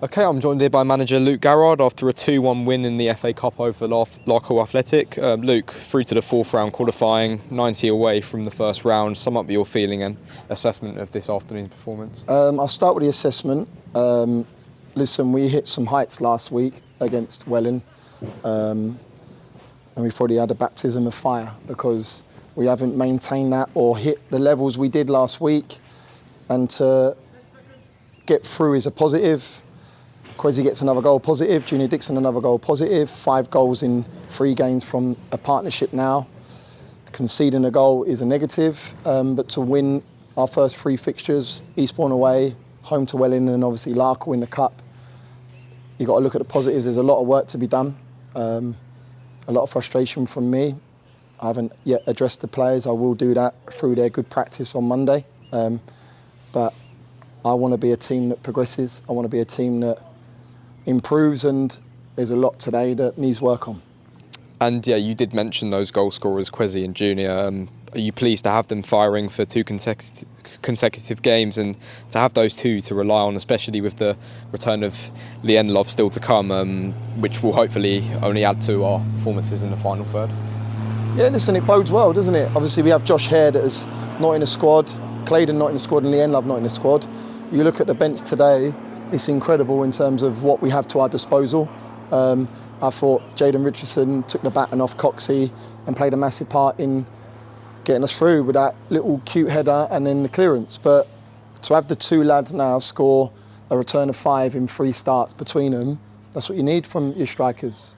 Okay, I'm joined here by manager Luke Garrard after a 2-1 win in the FA Cup over Larkhall Athletic. Luke, through to the fourth round qualifying, 90 away from the first round. Sum up your feeling and assessment of this afternoon's performance. I'll start with the assessment. Listen, we hit some heights last week against Welling, and we've probably had a baptism of fire because we haven't maintained that or hit the levels we did last week. And to get through is a positive. Kwesi gets another goal positive, Junior Dixon another goal positive, 5 goals in 3 games from a partnership now. Conceding a goal is a negative, but to win our first 3 fixtures, Eastbourne away, home to Welling and obviously Larkhall in the Cup, you've got to look at the positives. There's a lot of work to be done, a lot of frustration from me. I haven't yet addressed the players. I will do that through their good practice on Monday. But I want to be a team that progresses. I want to be a team that improves, and there's a lot today that needs work on. And yeah, you did mention those goal scorers, Kwesi and Junior. Are you pleased to have them firing for 2 consecutive games and to have those 2 to rely on, especially with the return of Lien Love still to come, which will hopefully only add to our performances in the final third? Yeah, listen, it bodes well, doesn't it? Obviously, we have Josh Hare that is not in the squad, Claydon not in the squad, and Lien Love not in the squad. You look at the bench today, it's incredible in terms of what we have to our disposal. I thought Jaden Richardson took the baton off Coxey and played a massive part in getting us through with that little cute header and then the clearance. But to have the 2 lads now score a return of 5 in 3 starts between them, that's what you need from your strikers.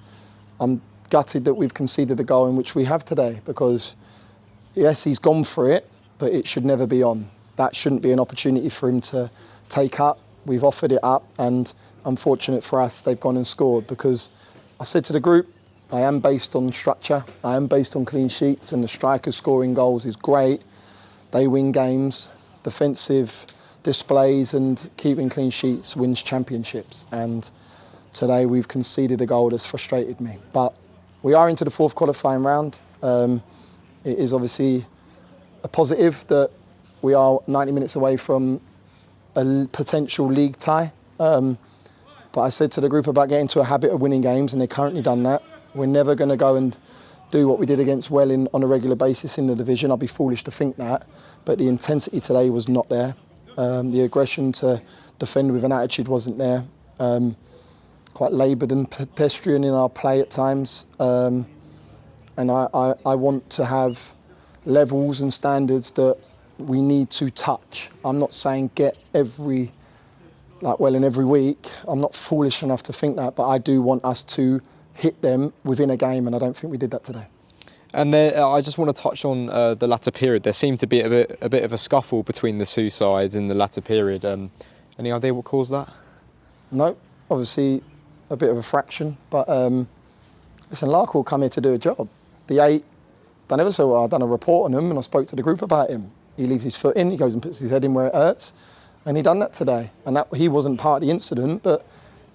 I'm gutted that we've conceded a goal in which we have today because, yes, he's gone for it, but it should never be on. That shouldn't be an opportunity for him to take up. We've offered it up, and unfortunate for us, they've gone and scored because I said to the group, I am based on structure, I am based on clean sheets, and the strikers scoring goals is great. They win games, defensive displays and keeping clean sheets wins championships. And today we've conceded a goal that's frustrated me. But we are into the 4th qualifying round. It is obviously a positive that we are 90 minutes away from a potential league tie. But I said to the group about getting to a habit of winning games, and they've currently done that. We're never going to go and do what we did against Welling on a regular basis in the division. I'd be foolish to think that. But the intensity today was not there. The aggression to defend with an attitude wasn't there. Quite laboured and pedestrian in our play at times. And I want to have levels and standards that we need to touch. I'm not saying get every, like Welling every week. I'm not foolish enough to think that, but I do want us to hit them within a game, and I don't think we did that today. And I just want to touch on the latter period. There seemed to be a bit of a scuffle between the 2 sides in the latter period. Any idea what caused that? No, obviously a bit of a fraction, but listen, Larkhall come here to do a job. The 8 done ever so well. I done a report on him and I spoke to the group about him. He leaves his foot in, he goes and puts his head in where it hurts, and he done that today. And that he wasn't part of the incident, but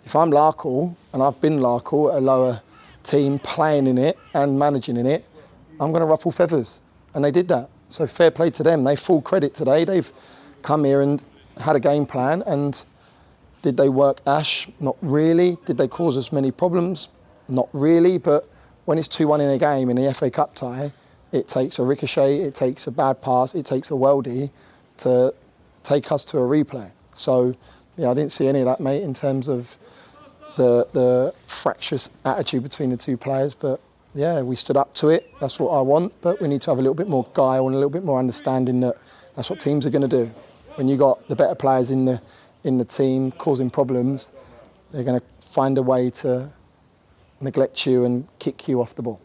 if I'm Larkhall, and I've been Larkhall at a lower team, playing in it and managing in it, I'm going to ruffle feathers. And they did that. So fair play to them. They full credit today. They've come here and had a game plan. And did they work Ash? Not really. Did they cause us many problems? Not really. But when it's 2-1 in a game in the FA Cup tie, it takes a ricochet, it takes a bad pass, it takes a weldy to take us to a replay. So, yeah, I didn't see any of that, mate, in terms of the fractious attitude between the 2 players. But, yeah, we stood up to it. That's what I want. But we need to have a little bit more guile and a little bit more understanding that that's what teams are going to do. When you got the better players in the team causing problems, they're going to find a way to neglect you and kick you off the ball.